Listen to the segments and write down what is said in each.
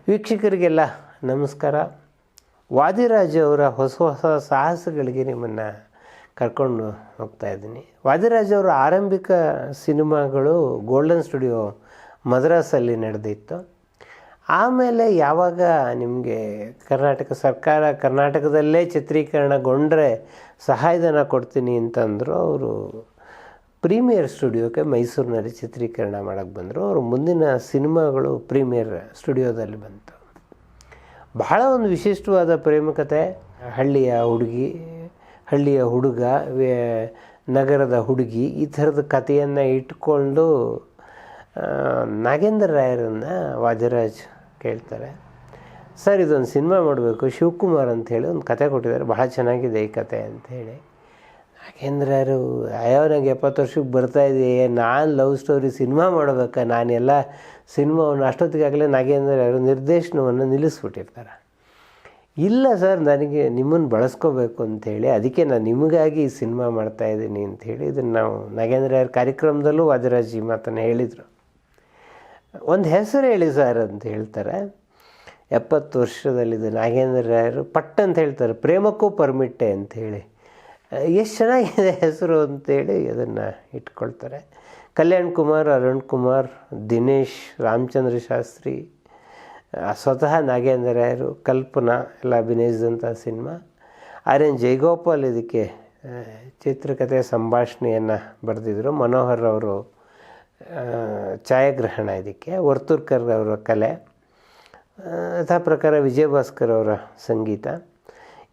ವೀಕ್ಷಕರಿಗೆಲ್ಲ ನಮಸ್ಕಾರ. ವಾದಿರಾಜ್ ಅವರ ಹೊಸ ಹೊಸ ಸಾಹಸಗಳಿಗೆ ನಿಮ್ಮನ್ನು ಕರ್ಕೊಂಡು ಹೋಗ್ತಾ ಇದ್ದೀನಿ. ವಾದಿರಾಜ್ ಅವರ ಆರಂಭಿಕ ಸಿನಿಮಾಗಳು ಗೋಲ್ಡನ್ ಸ್ಟುಡಿಯೋ ಮದ್ರಾಸಲ್ಲಿ ನಡೆದಿತ್ತು. ಆಮೇಲೆ ಯಾವಾಗ ನಿಮಗೆ ಕರ್ನಾಟಕ ಸರ್ಕಾರ ಕರ್ನಾಟಕದಲ್ಲೇ ಚಿತ್ರೀಕರಣಗೊಂಡ್ರೆ ಸಹಾಯಧನ ಕೊಡ್ತೀನಿ ಅಂತಂದರು. ಅವರು ಪ್ರೀಮಿಯರ್ ಸ್ಟುಡಿಯೋಕ್ಕೆ ಮೈಸೂರಿನಲ್ಲಿ ಚಿತ್ರೀಕರಣ ಮಾಡೋಕ್ಕೆ ಬಂದರು. ಅವರು ಮುಂದಿನ ಸಿನಿಮಾಗಳು ಪ್ರೀಮಿಯರ್ ಸ್ಟುಡಿಯೋದಲ್ಲಿ ಬಂತು. ಬಹಳ ಒಂದು ವಿಶಿಷ್ಟವಾದ ಪ್ರೇಮಕತೆ. ಹಳ್ಳಿಯ ಹುಡುಗ, ನಗರದ ಹುಡುಗಿ, ಈ ಥರದ ಕಥೆಯನ್ನು ಇಟ್ಕೊಂಡು ನಾಗೇಂದ್ರ ರಾಯರನ್ನು ವಾದಿರಾಜ್ ಕೇಳ್ತಾರೆ. ಸರ್, ಇದೊಂದು ಸಿನಿಮಾ ಮಾಡಬೇಕು, ಶಿವಕುಮಾರ್ ಅಂಥೇಳಿ ಒಂದು ಕತೆ ಕೊಟ್ಟಿದ್ದಾರೆ, ಬಹಳ ಚೆನ್ನಾಗಿದೆ ಈ ಕತೆ ಅಂಥೇಳಿ. ನಾಗೇಂದ್ರ ರಾಯರು, ನನಗೆ 70 ವರ್ಷಕ್ಕೆ ಬರ್ತಾಯಿದೆಯೇ, ನಾನು ಲವ್ ಸ್ಟೋರಿ ಸಿನಿಮಾ ಮಾಡಬೇಕಾ, ನಾನೆಲ್ಲ ಸಿನಿಮಾವನ್ನು ಅಷ್ಟೊತ್ತಿಗಾಗಲೇ ನಾಗೇಂದ್ರ ರಾಯರು ನಿರ್ದೇಶನವನ್ನು ನಿಲ್ಲಿಸ್ಬಿಟ್ಟಿರ್ತಾರೆ. ಇಲ್ಲ ಸರ್, ನನಗೆ ನಿಮ್ಮನ್ನು ಬಳಸ್ಕೋಬೇಕು ಅಂಥೇಳಿ, ಅದಕ್ಕೆ ನಾನು ನಿಮಗಾಗಿ ಈ ಸಿನಿಮಾ ಮಾಡ್ತಾಯಿದ್ದೀನಿ ಅಂಥೇಳಿ. ಇದನ್ನು ನಾವು ನಾಗೇಂದ್ರ ರಾಯರ ಕಾರ್ಯಕ್ರಮದಲ್ಲೂ ವಾದಿರಾಜ್ ಈ ಮಾತನ್ನು ಹೇಳಿದರು. ಒಂದು ಹೆಸರು ಹೇಳಿ ಸರ್ ಅಂತ ಹೇಳ್ತಾರೆ. 70 ವರ್ಷದಲ್ಲಿದೆ ನಾಗೇಂದ್ರ ರಾಯರು. ಪಟ್ ಅಂತ ಹೇಳ್ತಾರೆ, ಪ್ರೇಮಕ್ಕೂ ಪರ್ಮಿಟ್ಟೆ ಅಂಥೇಳಿ. ಎಷ್ಟು ಚೆನ್ನಾಗಿದೆ ಹೆಸರು ಅಂತೇಳಿ ಅದನ್ನು ಇಟ್ಕೊಳ್ತಾರೆ. ಕಲ್ಯಾಣ್ ಕುಮಾರ್, ಅರುಣ್ ಕುಮಾರ್, ದಿನೇಶ್, ರಾಮಚಂದ್ರ ಶಾಸ್ತ್ರಿ, ಸ್ವತಃ ನಾಗೇಂದ್ರ ರಾಯರು, ಕಲ್ಪನಾ ಎಲ್ಲ ಅಭಿನಯಿಸಿದಂಥ ಸಿನಿಮಾ. ಆರ್.ಎನ್. ಜಯಗೋಪಾಲ್ ಇದಕ್ಕೆ ಚಿತ್ರಕಥೆ ಸಂಭಾಷಣೆಯನ್ನು ಬರೆದಿದ್ದರು. ಮನೋಹರ್ ಅವರು ಛಾಯಾಗ್ರಹಣ ಇದಕ್ಕೆ. ವರ್ತೂರ್ಕರ್ ಅವರ ಕಲೆ, ಯಥಾ ಪ್ರಕಾರ ವಿಜಯಭಾಸ್ಕರ್ ಅವರ ಸಂಗೀತ.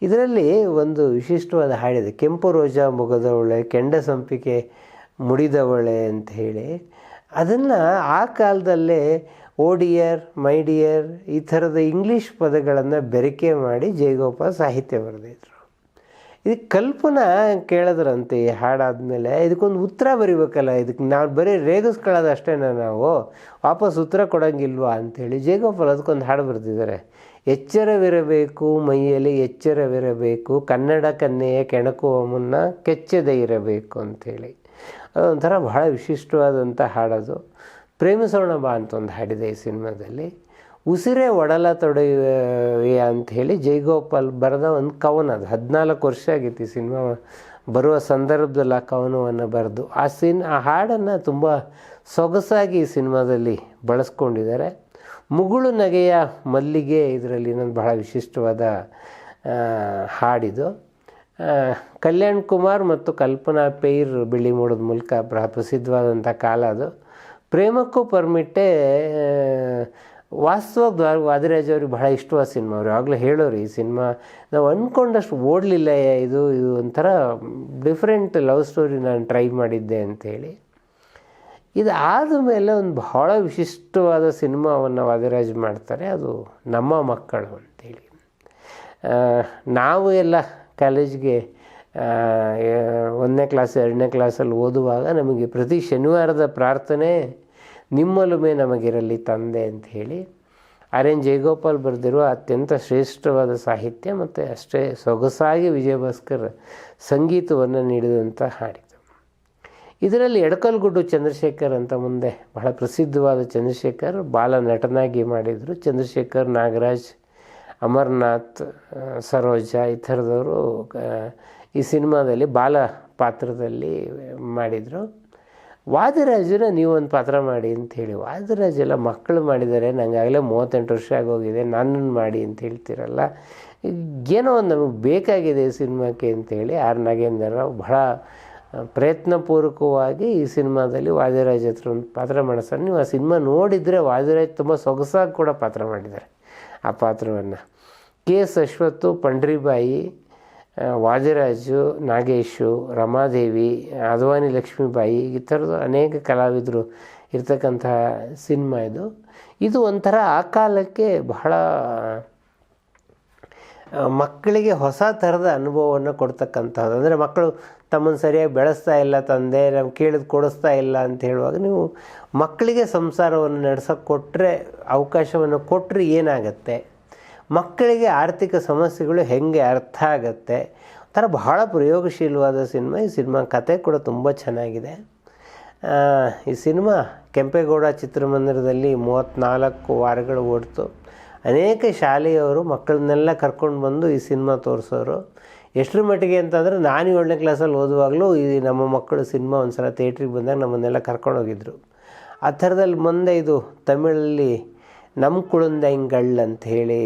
ಇದರಲ್ಲಿ ಒಂದು ವಿಶಿಷ್ಟವಾದ ಹಾಡಿದೆ, ಕೆಂಪು ರೋಜಾ ಮೊಗದವಳೆ, ಕೆಂಡ ಸಂಪಿಗೆ ಮುಡಿದವಳೆ ಅಂತ ಹೇಳಿ. ಅದನ್ನು ಆ ಕಾಲದಲ್ಲೇ ಓ ಡಿಯರ್, ಮೈ ಡಿಯರ್ ಈ ಥರದ ಇಂಗ್ಲೀಷ್ ಪದಗಳನ್ನು ಬೆರಕೆ ಮಾಡಿ ಜಯಗೋಪಾಲ್ ಸಾಹಿತ್ಯ ಬರೆದಿದ್ರು. ಇದಕ್ಕೆ ಕಲ್ಪನಾ ಕೇಳಿದ್ರಂತೆ ಈ ಹಾಡಾದಮೇಲೆ, ಇದಕ್ಕೊಂದು ಉತ್ತರ ಬರೀಬೇಕಲ್ಲ, ಇದಕ್ಕೆ ನಾವು ಬರೀ ರೇಗಿಸ್ಕೊಳ್ಳೋದಷ್ಟೇ, ನಾವು ವಾಪಸ್ ಉತ್ತರ ಕೊಡೋಂಗಿಲ್ವಾ ಅಂಥೇಳಿ ಜಯಗೋಪಾಲ್ ಅದಕ್ಕೊಂದು ಹಾಡು ಬರೆದಿದ್ದಾರೆ. ಎಚ್ಚರವಿರಬೇಕು ಮೈಯಲ್ಲಿ ಎಚ್ಚರವಿರಬೇಕು, ಕನ್ನಡ ಕನ್ನೆಯ ಕೆಣಕುವ ಮುನ್ನ ಕೆಚ್ಚದೆ ಇರಬೇಕು ಅಂಥೇಳಿ. ಅದೊಂಥರ ಬಹಳ ವಿಶಿಷ್ಟವಾದಂಥ ಹಾಡೋದು. ಪ್ರೇಮಿಸೋಣ ಬಾ ಅಂತ ಒಂದು ಹಾಡಿದೆ ಈ ಸಿನಿಮಾದಲ್ಲಿ. ಉಸಿರೇ ಒಡಲ ತೊಡೆಯುವೆ ಅಂಥೇಳಿ ಜಯಗೋಪಾಲ್ ಬರೆದ ಒಂದು ಕವನ. ಅದು 14 ವರ್ಷ ಆಗಿತ್ತು ಈ ಸಿನಿಮಾ ಬರುವ ಸಂದರ್ಭದಲ್ಲಿ ಆ ಕವನವನ್ನು ಬರೆದು ಆ ಹಾಡನ್ನು ತುಂಬ ಸೊಗಸಾಗಿ ಈ ಸಿನಿಮಾದಲ್ಲಿ ಬಳಸ್ಕೊಂಡಿದ್ದಾರೆ. ಮುಗುಳು ನಗೆಯ ಮಲ್ಲಿಗೆ ಇದರಲ್ಲಿ ಇನ್ನೊಂದು ಬಹಳ ವಿಶಿಷ್ಟವಾದ ಹಾಡಿದು. ಕಲ್ಯಾಣ್ ಕುಮಾರ್ ಮತ್ತು ಕಲ್ಪನಾ ಪೈರ್ ಬಿಳಿ ಮೋಡದ ಮೂಲಕ ಬಹಳ ಪ್ರಸಿದ್ಧವಾದಂಥ ಕಾಲ ಅದು. ಪ್ರೇಮಕ್ಕೂ ಪರ್ಮಿಟ್ಟೆ ವಾಸ್ತವವಾಗಿ ವಾದಿರಾಜ್ ಅವ್ರಿಗೆ ಬಹಳ ಇಷ್ಟವಾದ ಸಿನಿಮಾ. ಅವರು ಯಾವಾಗಲೂ ಹೇಳೋರು, ಈ ಸಿನಿಮಾ ನಾವು ಅಂದ್ಕೊಂಡಷ್ಟು ಓಡಲಿಲ್ಲ, ಇದು ಒಂಥರ ಡಿಫ್ರೆಂಟ್ ಲವ್ ಸ್ಟೋರಿ ನಾನು ಟ್ರೈ ಮಾಡಿದ್ದೆ ಅಂಥೇಳಿ. ಇದಾದ ಮೇಲೆ ಒಂದು ಬಹಳ ವಿಶಿಷ್ಟವಾದ ಸಿನಿಮಾವನ್ನು ವಾದಿರಾಜ್ ಮಾಡ್ತಾರೆ. ಅದು ನಮ್ಮ ಮಕ್ಕಳು ಅಂಥೇಳಿ. ನಾವು ಎಲ್ಲ ಕಾಲೇಜ್ಗೆ 1ನೇ ಕ್ಲಾಸ್ 2ನೇ ಕ್ಲಾಸಲ್ಲಿ ಓದುವಾಗ ನಮಗೆ ಪ್ರತಿ ಶನಿವಾರದ ಪ್ರಾರ್ಥನೆ ನಿಮ್ಮೊಲುಮೆ ನಮಗಿರಲಿ ತಂದೆ ಅಂಥೇಳಿ ಆರ್.ಎನ್. ಜಯಗೋಪಾಲ್ ಬರೆದಿರುವ ಅತ್ಯಂತ ಶ್ರೇಷ್ಠವಾದ ಸಾಹಿತ್ಯ ಮತ್ತು ಅಷ್ಟೇ ಸೊಗಸಾಗಿ ವಿಜಯಭಾಸ್ಕರ್ ಸಂಗೀತವನ್ನು ನೀಡಿದಂಥ ಹಾಡಿತು. ಇದರಲ್ಲಿ ಎಡಕಲ್ಗುಡ್ಡು ಚಂದ್ರಶೇಖರ್ ಅಂತ ಮುಂದೆ ಬಹಳ ಪ್ರಸಿದ್ಧವಾದ ಚಂದ್ರಶೇಖರ್ ಬಾಲ ನಟನಾಗಿ ಮಾಡಿದರು. ಚಂದ್ರಶೇಖರ್, ನಾಗರಾಜ್, ಅಮರ್ನಾಥ್, ಸರೋಜಾ ಈ ಥರದವರು ಈ ಸಿನಿಮಾದಲ್ಲಿ ಬಾಲ ಪಾತ್ರದಲ್ಲಿ ಮಾಡಿದರು. ವಾದಿರಾಜನ ನೀವೊಂದು ಪಾತ್ರ ಮಾಡಿ ಅಂಥೇಳಿ. ವಾದಿರಾಜ್ ಎಲ್ಲ ಮಕ್ಕಳು ಮಾಡಿದ್ದಾರೆ, ನನಗಾಗಲೇ 38 ವರ್ಷ ಆಗೋಗಿದೆ, ನನ್ನನ್ನು ಮಾಡಿ ಅಂತ ಹೇಳ್ತಿರಲ್ಲ, ಏನೋ ಒಂದು ನಮಗೆ ಬೇಕಾಗಿದೆ ಈ ಸಿನಿಮಾಕ್ಕೆ ಅಂಥೇಳಿ ಆರ್ ನಾಗೇಂದ್ರ ರಾವ್ ಬಹಳ ಪ್ರಯತ್ನಪೂರ್ವಕವಾಗಿ ಈ ಸಿನಿಮಾದಲ್ಲಿ ವಾದಿರಾಜ್ ಹತ್ರ ಒಂದು ಪಾತ್ರ ಮಾಡಿಸ್ತಾರೆ. ನೀವು ಆ ಸಿನಿಮಾ ನೋಡಿದರೆ ವಾದಿರಾಜ್ ತುಂಬ ಸೊಗಸಾಗಿ ಕೂಡ ಪಾತ್ರ ಮಾಡಿದ್ದಾರೆ ಆ ಪಾತ್ರವನ್ನು. ಕೆ.ಎಸ್. ಅಶ್ವಥ್, ಪಂಡ್ರಿಬಾಯಿ, ವಾದಿರಾಜು, ನಾಗೇಶು, ರಮಾದೇವಿ, ಅದ್ವಾನಿ ಲಕ್ಷ್ಮೀಬಾಯಿ ಈ ಥರದ ಅನೇಕ ಕಲಾವಿದರು ಇರ್ತಕ್ಕಂತಹ ಸಿನಿಮಾ ಇದು. ಇದು ಒಂಥರ ಆ ಕಾಲಕ್ಕೆ ಬಹಳ ಮಕ್ಕಳಿಗೆ ಹೊಸ ಥರದ ಅನುಭವವನ್ನು ಕೊಡ್ತಕ್ಕಂಥದ್ದು. ಅಂದರೆ ಮಕ್ಕಳು ತಮ್ಮನ್ನು ಸರಿಯಾಗಿ ಬೆಳೆಸ್ತಾ ಇಲ್ಲ, ತಂದೆ ನಾವು ಕೇಳಿದ್ ಕೊಡಿಸ್ತಾ ಇಲ್ಲ ಅಂತ ಹೇಳುವಾಗ ನೀವು ಮಕ್ಕಳಿಗೆ ಸಂಸಾರವನ್ನು ನಡೆಸೋಕ್ಕೆ ಕೊಟ್ಟರೆ, ಅವಕಾಶವನ್ನು ಕೊಟ್ಟರೆ ಏನಾಗತ್ತೆ, ಮಕ್ಕಳಿಗೆ ಆರ್ಥಿಕ ಸಮಸ್ಯೆಗಳು ಹೇಗೆ ಅರ್ಥ ಆಗತ್ತೆ, ಒಂಥರ ಬಹಳ ಪ್ರಯೋಗಶೀಲವಾದ ಸಿನಿಮಾ. ಈ ಸಿನಿಮಾ ಕತೆ ಕೂಡ ತುಂಬ ಚೆನ್ನಾಗಿದೆ. ಈ ಸಿನಿಮಾ ಕೆಂಪೇಗೌಡ ಚಿತ್ರಮಂದಿರದಲ್ಲಿ 34 ವಾರಗಳು ಓಡ್ತು. ಅನೇಕ ಶಾಲೆಯವರು ಮಕ್ಕಳನ್ನೆಲ್ಲ ಕರ್ಕೊಂಡು ಬಂದು ಈ ಸಿನಿಮಾ ತೋರಿಸೋರು. ಎಷ್ಟರ ಮಟ್ಟಿಗೆ ಅಂತಂದರೆ ನಾನು 7ನೇ ಕ್ಲಾಸಲ್ಲಿ ಓದುವಾಗಲೂ ಈ ನಮ್ಮ ಮಕ್ಕಳು ಸಿನಿಮಾ ಒಂದು ಸಲ ಥಿಯೇಟ್ರಿಗೆ ಬಂದಾಗ ನಮ್ಮನ್ನೆಲ್ಲ ಕರ್ಕೊಂಡೋಗಿದ್ರು. ಆ ಥರದಲ್ಲಿ ಮುಂದೆ ಇದು ತಮಿಳಲ್ಲಿ ನಮ್ಮ ಕುಳಂದೈಂಗಳ್ ಅಂತ ಹೇಳಿ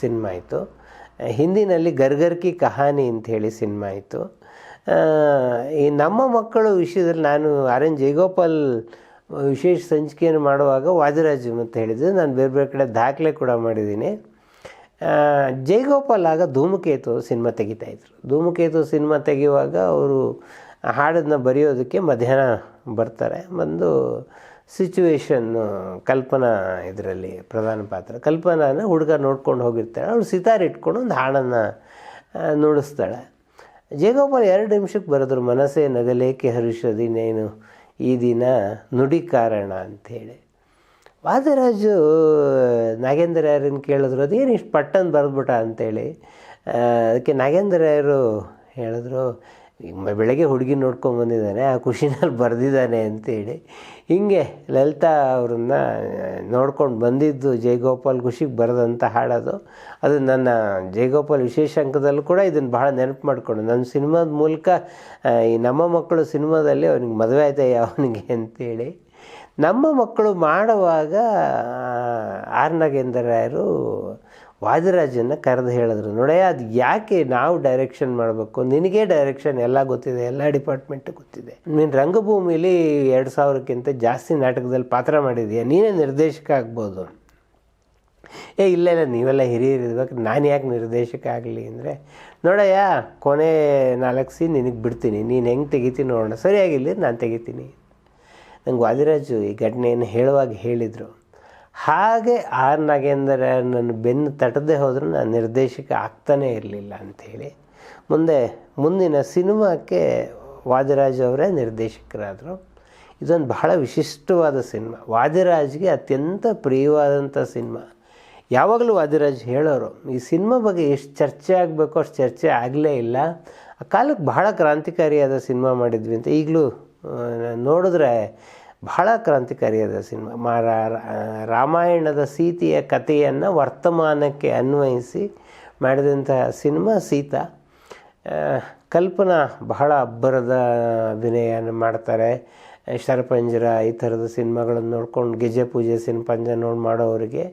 ಸಿನಿಮಾ ಇತ್ತು. ಹಿಂದಿನಲ್ಲಿ ಗರ್ಗರ್ ಕಿ ಕಹಾನಿ ಅಂಥೇಳಿ ಸಿನಿಮಾ ಇತ್ತು. ಈ ನಮ್ಮ ಮಕ್ಕಳು ವಿಷಯದಲ್ಲಿ ನಾನು ಆರ್ ಎನ್ ಜಯಗೋಪಾಲ್ ವಿಶೇಷ ಸಂಚಿಕೆಯನ್ನು ಮಾಡುವಾಗ ವಾದಿರಾಜ್ ಅಂತ ಹೇಳಿದ್ದು, ನಾನು ಬೇರೆ ಬೇರೆ ಕಡೆ ದಾಖಲೆ ಕೂಡ ಮಾಡಿದ್ದೀನಿ. ಜಯಗೋಪಾಲ್ ಆಗ ಧೂಮಕೇತು ಸಿನಿಮಾ ತೆಗಿತಾಯಿದ್ರು. ಧೂಮಕೇತು ಸಿನಿಮಾ ತೆಗೆಯುವಾಗ ಅವರು ಹಾಡನ್ನು ಬರೆಯೋದಕ್ಕೆ ಮಧ್ಯಾಹ್ನ ಬರ್ತಾರೆ. ಬಂದು ಸಿಚುವೇಶನ್ನು ಕಲ್ಪನಾ ಇದರಲ್ಲಿ ಪ್ರಧಾನ ಪಾತ್ರ. ಕಲ್ಪನಾನ ಹುಡುಗ ನೋಡ್ಕೊಂಡು ಹೋಗಿರ್ತಾಳೆ. ಅವಳು ಸಿತಾರ್ ಇಟ್ಕೊಂಡು ಒಂದು ಹಾಡನ್ನು ನುಡಿಸ್ತಾಳೆ. ಜಯಗೋಪಾಲ್ 2 ನಿಮಿಷಕ್ಕೆ ಬರೆದ್ರು, ಮನಸ್ಸೇ ನಗಲೇಕೆ ಹರುಷದಿನೇನು ಈ ದಿನ ನುಡಿ ಕಾರಣ ಅಂಥೇಳಿ. ವಾದಿರಾಜು ನಾಗೇಂದ್ರರಾಯರನ್ನು ಕೇಳಿದ್ರು, ಅದೇನು ಇಷ್ಟು ಪಟ್ಟಂದು ಬರೆದ್ಬಿಟ್ಟ ಅಂಥೇಳಿ. ಅದಕ್ಕೆ ನಾಗೇಂದ್ರರಾಯರು ಹೇಳಿದ್ರು, ಬೆಳಗ್ಗೆ ಹುಡುಗಿ ನೋಡ್ಕೊಂಬಂದಿದ್ದಾನೆ, ಆ ಖುಷಿನಲ್ಲಿ ಬರೆದಿದ್ದಾನೆ ಅಂತೇಳಿ. ಹೀಗೆ ಲಲಿತಾ ಅವ್ರನ್ನ ನೋಡ್ಕೊಂಡು ಬಂದಿದ್ದು ಜಯಗೋಪಾಲ್ ಖುಷಿಗೆ ಬರೆದಂಥ ಹಾಡೋದು. ಅದು ನನ್ನ ಜಯಗೋಪಾಲ್ ವಿಶೇಷ ಅಂಕದಲ್ಲೂ ಕೂಡ ಇದನ್ನು ಭಾಳ ನೆನಪು ಮಾಡಿಕೊಂಡು, ನನ್ನ ಸಿನಿಮಾದ ಮೂಲಕ ಈ ನಮ್ಮ ಮಕ್ಕಳು ಸಿನಿಮಾದಲ್ಲಿ ಅವನಿಗೆ ಮದುವೆ ಆಯ್ತಯ್ಯ ಅವನಿಗೆ ಅಂತೇಳಿ. ನಮ್ಮ ಮಕ್ಕಳು ಮಾಡುವಾಗ ಆರ್ ನಾಗೇಂದ್ರರಾಯರು ವಾದಿರಾಜನ್ನು ಕರೆದು ಹೇಳಿದ್ರು, ನೋಡಯ್ಯ ಅದು ಯಾಕೆ ನಾವು ಡೈರೆಕ್ಷನ್ ಮಾಡಬೇಕು, ನಿನಗೇ ಡೈರೆಕ್ಷನ್ ಎಲ್ಲ ಗೊತ್ತಿದೆ, ಎಲ್ಲ ಡಿಪಾರ್ಟ್ಮೆಂಟು ಗೊತ್ತಿದೆ, ನೀನು ರಂಗಭೂಮಿಲಿ 2000ಕ್ಕಿಂತ ಜಾಸ್ತಿ ನಾಟಕದಲ್ಲಿ ಪಾತ್ರ ಮಾಡಿದೀಯ, ನೀನೇ ನಿರ್ದೇಶಕ ಆಗ್ಬೋದು. ಇಲ್ಲ ನೀವೆಲ್ಲ ಹಿರಿಯರು ಇರ್ಬೇಕು, ನಾನು ಯಾಕೆ ನಿರ್ದೇಶಕ ಆಗಲಿ ಅಂದರೆ, ನೋಡಯ್ಯ ಕೊನೆ 4 ಸೀನ್ ನಿನಗೆ ಬಿಡ್ತೀನಿ, ನೀನು ಹೆಂಗೆ ತೆಗಿತೀನಿ ನೋಡೋಣ, ಸರಿಯಾಗಿಲ್ಲ ನಾನು ತೆಗಿತೀನಿ. ನಂಗೆ ವಾದಿರಾಜು ಈ ಘಟನೆಯನ್ನು ಹೇಳುವಾಗ ಹೇಳಿದರು. ಹಾಗೆ ಆರ್ ನಾಗೇಂದ್ರ ನನ್ನ ಬೆನ್ನು ತಟ್ಟದೆ ಹೋದರೂ ನಾನು ನಿರ್ದೇಶಕ ಆಗ್ತಾನೇ ಇರಲಿಲ್ಲ ಅಂಥೇಳಿ. ಮುಂದಿನ ಸಿನಿಮಾಕ್ಕೆ ವಾದಿರಾಜ್ ಅವರೇ ನಿರ್ದೇಶಕರಾದರು. ಇದೊಂದು ಬಹಳ ವಿಶಿಷ್ಟವಾದ ಸಿನಿಮಾ, ವಾದಿರಾಜ್ಗೆ ಅತ್ಯಂತ ಪ್ರಿಯವಾದಂಥ ಸಿನಿಮಾ. ಯಾವಾಗಲೂ ವಾದಿರಾಜ್ ಹೇಳೋರು, ಈ ಸಿನಿಮಾ ಬಗ್ಗೆ ಎಷ್ಟು ಚರ್ಚೆ ಆಗಬೇಕೋ ಅಷ್ಟು ಚರ್ಚೆ ಆಗಲೇ ಇಲ್ಲ, ಆ ಕಾಲಕ್ಕೆ ಬಹಳ ಕ್ರಾಂತಿಕಾರಿಯಾದ ಸಿನಿಮಾ ಮಾಡಿದ್ವಿ ಅಂತ. ಈಗಲೂ ನೋಡಿದ್ರೆ ಬಹಳ ಕ್ರಾಂತಿಕಾರಿಯಾದ ಸಿನಿಮಾ. ರಾಮಾಯಣದ ಸೀತೆಯ ಕಥೆಯನ್ನು ವರ್ತಮಾನಕ್ಕೆ ಅನ್ವಯಿಸಿ ಮಾಡಿದಂತಹ ಸಿನಿಮಾ ಸೀತಾ. ಕಲ್ಪನಾ ಬಹಳ ಅಬ್ಬರದ ಅಭಿನಯನ ಮಾಡ್ತಾರೆ. ಶರಪಂಜರ ಈ ಥರದ ಸಿನಿಮಾಗಳನ್ನು ನೋಡ್ಕೊಂಡು, ಗೆಜೆ ಪೂಜೆ ಸಿನಿಪಂಜ ಮಾಡೋರಿಗೆ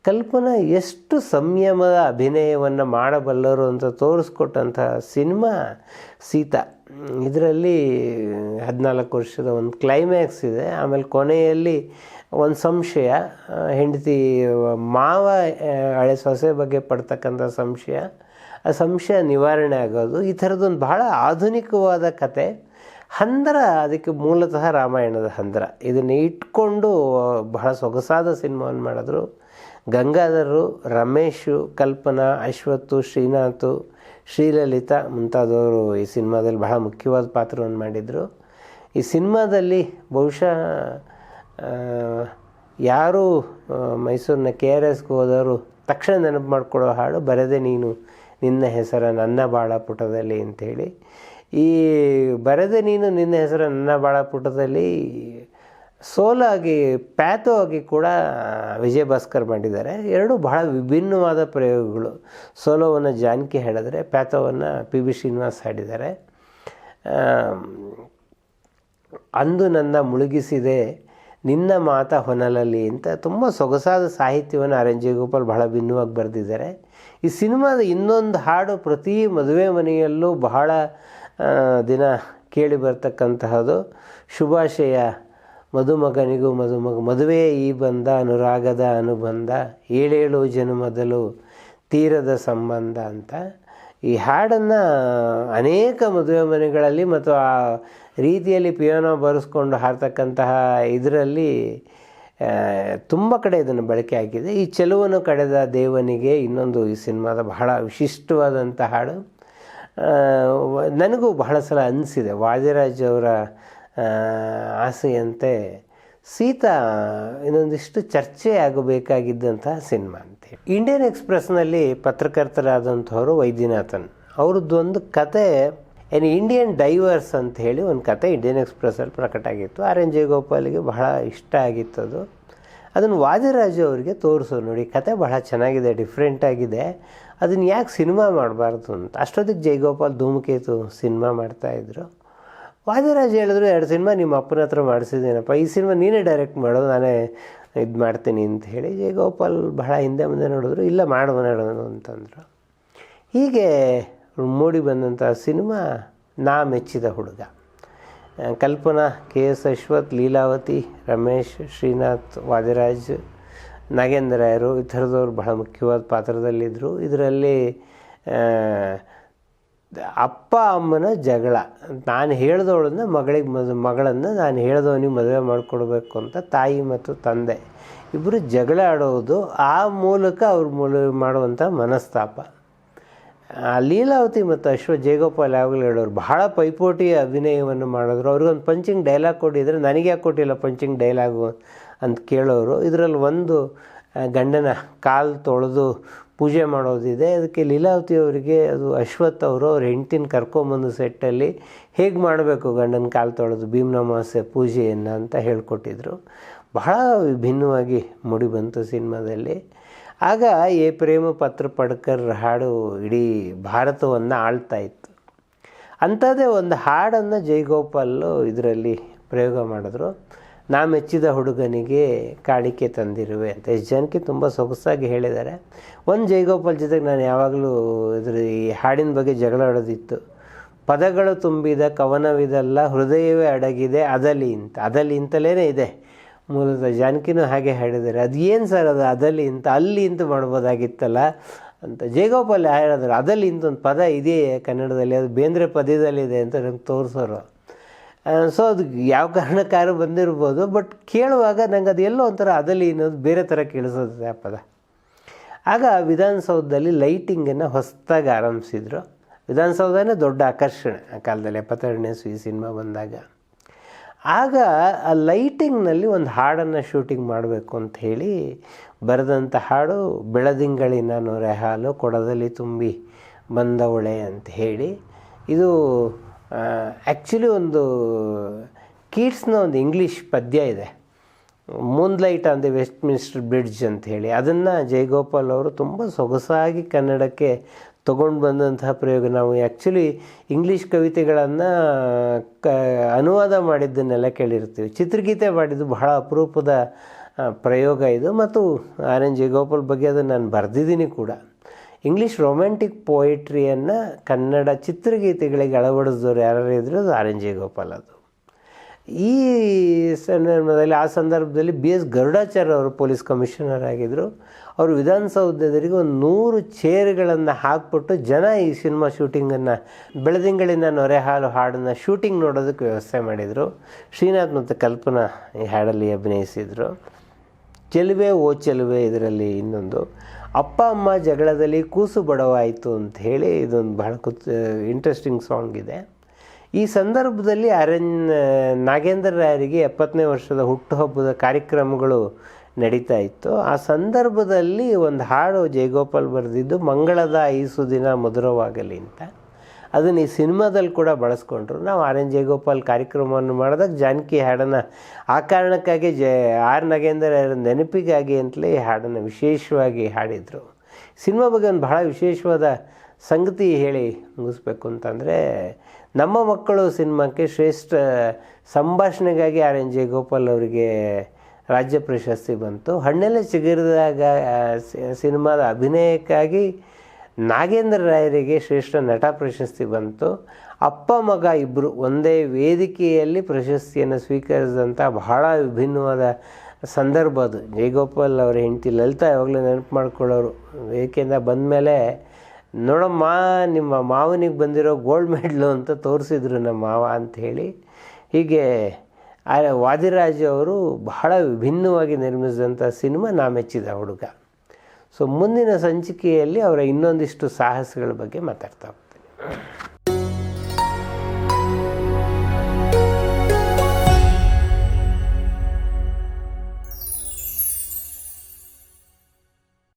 ಕಲ್ಪನಾ ಎಷ್ಟು ಸಂಯಮದ ಅಭಿನಯವನ್ನು ಮಾಡಬಲ್ಲರು ಅಂತ ತೋರಿಸ್ಕೊಟ್ಟಂತಹ ಸಿನಿಮಾ ಸೀತಾ. ಇದರಲ್ಲಿ 14 ವರ್ಷದ ಒಂದು ಕ್ಲೈಮ್ಯಾಕ್ಸ್ ಇದೆ. ಆಮೇಲೆ ಕೊನೆಯಲ್ಲಿ ಒಂದು ಸಂಶಯ, ಹೆಂಡತಿ ಮಾವ ಹಳೆ ಸೊಸೆ ಬಗ್ಗೆ ಪಡ್ತಕ್ಕಂಥ ಸಂಶಯ, ಆ ಸಂಶಯ ನಿವಾರಣೆ ಆಗೋದು. ಈ ಥರದೊಂದು ಬಹಳ ಆಧುನಿಕವಾದ ಕತೆ. ಹಂದರ ಅದಕ್ಕೆ ಮೂಲತಃ ರಾಮಾಯಣದ ಹಂದರ. ಇದನ್ನು ಇಟ್ಕೊಂಡು ಬಹಳ ಸೊಗಸಾದ ಸಿನಿಮಾವನ್ನು ಮಾಡಿದ್ರು. ಗಂಗಾಧರು, ರಮೇಶು, ಕಲ್ಪನಾ, ಅಶ್ವತ್ತು, ಶ್ರೀನಾಥ್, ಶ್ರೀಲಲಿತಾ ಮುಂತಾದವರು ಈ ಸಿನಿಮಾದಲ್ಲಿ ಬಹಳ ಮುಖ್ಯವಾದ ಪಾತ್ರವನ್ನು ಮಾಡಿದರು. ಈ ಸಿನಿಮಾದಲ್ಲಿ ಬಹುಶಃ ಯಾರು ಮೈಸೂರಿನ KRSಗೆ ಹೋದವರು ತಕ್ಷಣ ನೆನಪು ಮಾಡಿಕೊಡೋ ಹಾಡು ಬರೆದೆ ನೀನು ನಿನ್ನ ಹೆಸರ ನನ್ನ ಬಾಳ ಪುಟದಲ್ಲಿ ಅಂಥೇಳಿ. ಈ ಬರೆದೆ ನೀನು ನಿನ್ನ ಹೆಸರ ನನ್ನ ಬಾಳ ಪುಟದಲ್ಲಿ ಸೋಲಾಗಿ ಪ್ಯಾಥೋ ಆಗಿ ಕೂಡ ವಿಜಯ ಭಾಸ್ಕರ್ ಮಾಡಿದ್ದಾರೆ. ಎರಡೂ ಬಹಳ ವಿಭಿನ್ನವಾದ ಪ್ರಯೋಗಗಳು. ಸೋಲೋವನ್ನು ಜಾನಕಿ ಹಾಡಿದರೆ, ಪ್ಯಾಥೋವನ್ನು PB ಶ್ರೀನಿವಾಸ್ ಹಾಡಿದ್ದಾರೆ. ಅಂದು ನನ್ನ ಮುಳುಗಿಸಿದೆ ನಿನ್ನ ಮಾತ ಹೊನಲಲ್ಲಿ ಅಂತ ತುಂಬ ಸೊಗಸಾದ ಸಾಹಿತ್ಯವನ್ನು ಆರ್ ಎನ್ ಜಯಗೋಪಾಲ್ ಬಹಳ ಭಿನ್ನವಾಗಿ ಬರೆದಿದ್ದಾರೆ. ಈ ಸಿನಿಮಾದ ಇನ್ನೊಂದು ಹಾಡು ಪ್ರತಿ ಮದುವೆ ಮನೆಯಲ್ಲೂ ಬಹಳ ದಿನ ಕೇಳಿ ಬರ್ತಕ್ಕಂತಹದ್ದು, ಶುಭಾಶಯ ಮದುಮಗನಿಗೂ ಮದುವೆ ಈ ಬಂದ ಅನುರಾಗದ ಅನುಬಂಧ 7 ಜನ್ಮದಲ್ಲೂ ತೀರದ ಸಂಬಂಧ ಅಂತ. ಈ ಹಾಡನ್ನು ಅನೇಕ ಮದುವೆ ಮನೆಗಳಲ್ಲಿ ಮತ್ತು ಆ ರೀತಿಯಲ್ಲಿ ಪಿಯಾನೋ ಬರೆಸ್ಕೊಂಡು ಹಾಡ್ತಕ್ಕಂತಹ ಇದರಲ್ಲಿ ತುಂಬ ಕಡೆ ಇದನ್ನು ಬಳಕೆ ಆಗಿದೆ. ಈ ಚೆಲುವನ್ನು ಕಡೆದ ದೇವನಿಗೆ ಇನ್ನೊಂದು ಈ ಸಿನಿಮಾದ ಬಹಳ ವಿಶಿಷ್ಟವಾದಂಥ ಹಾಡು. ನನಗೂ ಬಹಳ ಸಲ ಅನಿಸಿದೆ, ವಾದಿರಾಜ್ ಅವರ ಆಸೆಯಂತೆ ಸೀತಾ ಇನ್ನೊಂದಿಷ್ಟು ಚರ್ಚೆ ಆಗಬೇಕಾಗಿದ್ದಂತಹ ಸಿನಿಮಾ ಅಂತೇಳಿ. ಇಂಡಿಯನ್ ಎಕ್ಸ್ಪ್ರೆಸ್ನಲ್ಲಿ ಪತ್ರಕರ್ತರಾದಂಥವರು ವೈದ್ಯನಾಥನ್ ಅವ್ರದ್ದೊಂದು ಕತೆ, ಏನು ಇಂಡಿಯನ್ ಡೈವರ್ಸ್ ಅಂತ ಹೇಳಿ ಒಂದು ಕತೆ ಇಂಡಿಯನ್ ಎಕ್ಸ್ಪ್ರೆಸ್ಸಲ್ಲಿ ಪ್ರಕಟ ಆಗಿತ್ತು. ಆರ್ ಎನ್ ಜಯಗೋಪಾಲಿಗೆ ಬಹಳ ಇಷ್ಟ ಆಗಿತ್ತು ಅದು. ಅದನ್ನು ವಾದಿರಾಜು ಅವರಿಗೆ ತೋರಿಸು, ನೋಡಿ ಕತೆ ಬಹಳ ಚೆನ್ನಾಗಿದೆ, ಡಿಫ್ರೆಂಟಾಗಿದೆ, ಅದನ್ನು ಯಾಕೆ ಸಿನಿಮಾ ಮಾಡಬಾರ್ದು ಅಂತ. ಅಷ್ಟೊತ್ತಿಗೆ ಜಯಗೋಪಾಲ್ ಧೂಮಕೇತು ಸಿನಿಮಾ ಮಾಡ್ತಾಯಿದ್ರು. ವಾದಿರಾಜ್ ಹೇಳಿದ್ರು, 2 ಸಿನಿಮಾ ನಿಮ್ಮ ಅಪ್ಪನ ಹತ್ರ ಮಾಡಿಸಿದ್ದೀನಪ್ಪ, ಈ ಸಿನಿಮಾ ನೀನೇ ಡೈರೆಕ್ಟ್ ಮಾಡೋದು, ನಾನೇ ಇದು ಮಾಡ್ತೀನಿ ಅಂತ ಹೇಳಿ ಜಯಗೋಪಾಲ್ ಬಹಳ ಹಿಂದೆ ಮುಂದೆ ನೋಡಿದ್ರು. ಇಲ್ಲ ಮಾಡೋಣ ಅಂತಂದರು. ಹೀಗೆ ಮೂಡಿ ಬಂದಂಥ ಸಿನಿಮಾ ನಾ ಮೆಚ್ಚಿದ ಹುಡುಗ. ಕಲ್ಪನಾ, KS ಅಶ್ವಥ್, ಲೀಲಾವತಿ, ರಮೇಶ್, ಶ್ರೀನಾಥ್, ವಾದಿರಾಜ್, ನಾಗೇಂದ್ರ ರಾಯರು ಈ ಥರದವ್ರು ಬಹಳ ಮುಖ್ಯವಾದ ಪಾತ್ರದಲ್ಲಿದ್ದರು. ಇದರಲ್ಲಿ ಅಪ್ಪ ಅಮ್ಮನ ಜಗಳ, ನಾನು ಹೇಳ್ದವಳನ್ನ ಮಗಳನ್ನು ನಾನು ಹೇಳ್ದವನಿಗೆ ಮದುವೆ ಮಾಡಿಕೊಡ್ಬೇಕು ಅಂತ ತಾಯಿ ಮತ್ತು ತಂದೆ ಇಬ್ಬರು ಜಗಳ ಆಡೋದು, ಆ ಮೂಲಕ ಅವ್ರ ಮಾಡುವಂಥ ಮನಸ್ತಾಪ. ಲೀಲಾವತಿ ಮತ್ತು ಜಯಗೋಪಾಲ್ ಯಾವಾಗಲೂ ಹೇಳೋರು, ಬಹಳ ಪೈಪೋಟಿ ಅಭಿನಯವನ್ನು ಮಾಡಿದ್ರು. ಅವ್ರಿಗೊಂದು ಪಂಚಿಂಗ್ ಡೈಲಾಗ್ ಕೊಟ್ಟಿದ್ರೆ ನನಗೆ ಯಾಕೆ ಕೊಟ್ಟಿಲ್ಲ ಪಂಚಿಂಗ್ ಡೈಲಾಗು ಅಂತ ಕೇಳೋರು. ಇದರಲ್ಲಿ ಒಂದು ಗಂಡನ ಕಾಲು ತೊಳೆದು ಪೂಜೆ ಮಾಡೋದಿದೆ. ಅದಕ್ಕೆ ಲೀಲಾವತಿ ಅವರಿಗೆ ಅದು ಅಶ್ವಥ್ ಅವರು ಅವ್ರ ಹೆಂಡ್ತಿನ ಕರ್ಕೊಂಬಂದು ಸೆಟ್ಟಲ್ಲಿ ಹೇಗೆ ಮಾಡಬೇಕು ಗಂಡನ ಕಾಲು ತೊಳೆದು ಭೀಮನಮಾಸೆ ಪೂಜೆಯನ್ನು ಅಂತ ಹೇಳಿಕೊಟ್ಟಿದ್ರು. ಬಹಳ ವಿಭಿನ್ನವಾಗಿ ಮೂಡಿಬಂತು ಸಿನಿಮಾದಲ್ಲಿ. ಆಗ ಏ ಪ್ರೇಮ ಪತ್ರ ಪಡ್ಕರ್ ಹಾಡು ಇಡೀ ಭಾರತವನ್ನು ಆಳ್ತಾ ಇತ್ತು. ಅಂಥದ್ದೇ ಒಂದು ಹಾಡನ್ನು ಜಯಗೋಪಾಲ್ ಇದರಲ್ಲಿ ಪ್ರಯೋಗ ಮಾಡಿದ್ರು. ನಾ ಮೆಚ್ಚಿದ ಹುಡುಗನಿಗೆ ಕಾಣಿಕೆ ತಂದಿರುವೆ ಅಂತ. ಎಷ್ಟು ಜನಕ್ಕೆ ತುಂಬ ಸೊಗಸಾಗಿ ಹೇಳಿದ್ದಾರೆ. ಒಂದು ಜಯಗೋಪಾಲ್ ಜೊತೆಗೆ ನಾನು ಯಾವಾಗಲೂ ಈ ಹಾಡಿನ ಬಗ್ಗೆ ಜಗಳ ಆಡೋದಿತ್ತು. ಪದಗಳು ತುಂಬಿದ ಕವನವಿದಲ್ಲ, ಹೃದಯವೇ ಅಡಗಿದೆ ಅದಲಿ ಅಂತ. ಅದಲಿ ಅಂತಲೇ ಇದೆ ಮೂಲತಃ. ಜಾನಕಿನೂ ಹಾಗೆ ಹೇಳಿದ್ದಾರೆ. ಅದು ಏನು ಸರ್ ಅದು ಅದಲಿ ಅಂತ, ಅಲ್ಲಿ ಅಂತ ಮಾಡ್ಬೋದಾಗಿತ್ತಲ್ಲ ಅಂತ. ಜಯಗೋಪಾಲ್ ಹೇಳಿದ್ರು, ಅದಲಿ ಇಂತ ಒಂದು ಪದ ಇದೆಯೇ ಕನ್ನಡದಲ್ಲಿ, ಅದು ಬೇಂದ್ರೆ ಪದ್ಯದಲ್ಲಿದೆ ಅಂತ ನಂಗೆ ತೋರಿಸೋರು. ಸೊ ಅದು ಯಾವ ಕಾರಣಕ್ಕಾದ್ರೂ ಬಂದಿರ್ಬೋದು, ಬಟ್ ಕೇಳುವಾಗ ನಂಗೆ ಅದು ಎಲ್ಲೋ ಒಂಥರ ಅದಲಿ ಅನ್ನೋದು ಬೇರೆ ಥರ ಕೇಳಿಸೋದು ಆ ಪದ. ಆಗ ವಿಧಾನಸೌಧದಲ್ಲಿ ಲೈಟಿಂಗನ್ನು ಹೊಸದಾಗಿ ಆರಂಭಿಸಿದ್ರು. ವಿಧಾನಸೌಧನೇ ದೊಡ್ಡ ಆಕರ್ಷಣೆ ಆ ಕಾಲದಲ್ಲಿ, 72ನೇ ಇಸವಿ ಸಿನಿಮಾ ಬಂದಾಗ. ಆಗ ಆ ಲೈಟಿಂಗ್ನಲ್ಲಿ ಒಂದು ಹಾಡನ್ನು ಶೂಟಿಂಗ್ ಮಾಡಬೇಕು ಅಂತ ಹೇಳಿ ಬರೆದಂಥ ಹಾಡು ಬೆಳದಿಂಗಳಿನ ನೊರೆ ಹಾಲು ಕೊಡದಲ್ಲಿ ತುಂಬಿ ಬಂದವಳೆ ಅಂತ ಹೇಳಿ. ಇದು ಆ್ಯಕ್ಚುಲಿ ಒಂದು ಕೀಟ್ಸ್ನ ಒಂದು ಇಂಗ್ಲೀಷ್ ಪದ್ಯ ಇದೆ, moonlight on the Westminster Bridge ಅಂತ ಹೇಳಿ. ಅದನ್ನು ಜಯಗೋಪಾಲ್ ಅವರು ತುಂಬ ಸೊಗಸಾಗಿ ಕನ್ನಡಕ್ಕೆ ತೊಗೊಂಡು ಬಂದಂತಹ ಪ್ರಯೋಗ. ನಾವು ಆ್ಯಕ್ಚುಲಿ ಇಂಗ್ಲೀಷ್ ಕವಿತೆಗಳನ್ನು ಅನುವಾದ ಮಾಡಿದ್ದನ್ನೆಲ್ಲ ಕೇಳಿರ್ತೀವಿ, ಚಿತ್ರಗೀತೆ ಮಾಡಿದ್ದು ಬಹಳ ಅಪರೂಪದ ಪ್ರಯೋಗ ಇದು. ಮತ್ತು RN ಜಯಗೋಪಾಲ್ ಬಗ್ಗೆ ಅದನ್ನು ನಾನು ಬರೆದಿದ್ದೀನಿ ಕೂಡ. ಇಂಗ್ಲೀಷ್ ರೊಮ್ಯಾಂಟಿಕ್ ಪೋಯಿಟ್ರಿಯನ್ನು ಕನ್ನಡ ಚಿತ್ರಗೀತೆಗಳಿಗೆ ಅಳವಡಿಸಿದವರು ಯಾರು ಇದ್ದರು, ಅದು RN ಜಯಗೋಪಾಲ್. ಅದು ಈ ಸಂದರ್ಭದಲ್ಲಿ ಆ ಸಂದರ್ಭದಲ್ಲಿ BS ಗರುಡಾಚಾರ್ಯ ಅವರು ಪೊಲೀಸ್ ಕಮಿಷನರ್ ಆಗಿದ್ದರು. ಅವರು ವಿಧಾನಸೌಧದವರಿಗೆ ಒಂದು 100 ಚೇರ್ಗಳನ್ನು ಹಾಕ್ಬಿಟ್ಟು ಜನ ಈ ಸಿನಿಮಾ ಶೂಟಿಂಗನ್ನು ಬೆಳದಿಂಗಳಿನ ನೊರೆ ಹಾಲು ಹಾಡನ್ನು ಶೂಟಿಂಗ್ ನೋಡೋದಕ್ಕೆ ವ್ಯವಸ್ಥೆ ಮಾಡಿದರು. ಶ್ರೀನಾಥ್ ಮತ್ತು ಕಲ್ಪನಾ ಈ ಹಾಡಲ್ಲಿ ಅಭಿನಯಿಸಿದರು. ಚೆಲುವೆ ಓ ಚೆಲುವೆ ಇದರಲ್ಲಿ ಇನ್ನೊಂದು, ಅಪ್ಪ ಅಮ್ಮ ಜಗಳದಲ್ಲಿ ಕೂಸು ಬಡವಾಯಿತು ಅಂತ ಹೇಳಿ ಇದೊಂದು ಬಹಳ ಇಂಟ್ರೆಸ್ಟಿಂಗ್ ಸಾಂಗ್ ಇದೆ. ಈ ಸಂದರ್ಭದಲ್ಲಿ ನಾಗೇಂದ್ರ ರಾಯರಿಗೆ 70ನೇ ವರ್ಷದ ಹುಟ್ಟುಹಬ್ಬದ ಕಾರ್ಯಕ್ರಮಗಳು ನಡೀತಾ ಇತ್ತು. ಆ ಸಂದರ್ಭದಲ್ಲಿ ಒಂದು ಹಾಡು ಜಯಗೋಪಾಲ್ ಬರೆದಿದ್ದು, ಮಂಗಳದ ಐಸು ದಿನ ಮಧುರವಾಗಲಿ ಅಂತ. ಅದನ್ನು ಈ ಸಿನಿಮಾದಲ್ಲಿ ಕೂಡ ಬಳಸ್ಕೊಂಡ್ರು. ನಾವು RN ಜಯಗೋಪಾಲ್ ಕಾರ್ಯಕ್ರಮವನ್ನು ಮಾಡಿದಾಗ ಜಾನಕಿ ಹಾಡನ್ನು ಆ ಕಾರಣಕ್ಕಾಗಿ R ನಾಗೇಂದ್ರ ರಾಯರ ನೆನಪಿಗಾಗಿ ಅಂತಲೇ ಈ ಹಾಡನ್ನು ವಿಶೇಷವಾಗಿ ಹಾಡಿದರು. ಸಿನಿಮಾ ಬಗ್ಗೆ ಒಂದು ಬಹಳ ವಿಶೇಷವಾದ ಸಂಗತಿ ಹೇಳಿ ಮುಗಿಸ್ಬೇಕು ಅಂತಂದರೆ, ನಮ್ಮ ಮಕ್ಕಳು ಸಿನಿಮಾಕ್ಕೆ ಶ್ರೇಷ್ಠ ಸಂಭಾಷಣೆಗಾಗಿ RN ಜಯಗೋಪಾಲ್ ಅವರಿಗೆ ರಾಜ್ಯ ಪ್ರಶಸ್ತಿ ಬಂತು. ಹಣ್ಣೆಲ್ಲ ಚಿಗುರಿದಾಗ ಸಿನಿಮಾದ ಅಭಿನಯಕ್ಕಾಗಿ ನಾಗೇಂದ್ರ ರಾಯರಿಗೆ ಶ್ರೇಷ್ಠ ನಟ ಪ್ರಶಸ್ತಿ ಬಂತು. ಅಪ್ಪ ಮಗ ಇಬ್ಬರು ಒಂದೇ ವೇದಿಕೆಯಲ್ಲಿ ಪ್ರಶಸ್ತಿಯನ್ನು ಸ್ವೀಕರಿಸಿದಂಥ ಬಹಳ ವಿಭಿನ್ನವಾದ ಸಂದರ್ಭ ಅದು. ಜಯಗೋಪಾಲ್ ಅವರ ಹೆಂಡತಿ ಲಲಿತಾ ಯಾವಾಗಲೂ ನೆನಪು ಮಾಡ್ಕೊಳ್ಳೋರು. ವೇದಿಕೆಯಿಂದ ಬಂದಮೇಲೆ, ನೋಡಮ್ಮ ನಿಮ್ಮ ಮಾವನಿಗೆ ಬಂದಿರೋ ಗೋಲ್ಡ್ ಮೆಡ್ಲು ಅಂತ ತೋರಿಸಿದ್ರು ನಮ್ಮ ಮಾವ ಅಂಥೇಳಿ. ಹೀಗೆ ವಾದಿರಾಜ್ ಅವರು ಬಹಳ ವಿಭಿನ್ನವಾಗಿ ನಿರ್ಮಿಸಿದಂಥ ಸಿನಿಮಾ ನಾ ಮೆಚ್ಚಿದ ಹುಡುಗ. ಸೊ ಮುಂದಿನ ಸಂಚಿಕೆಯಲ್ಲಿ ಅವರ ಇನ್ನೊಂದಿಷ್ಟು ಸಾಹಸಗಳ ಬಗ್ಗೆ ಮಾತಾಡ್ತಾ ಹೋಗ್ತೀನಿ.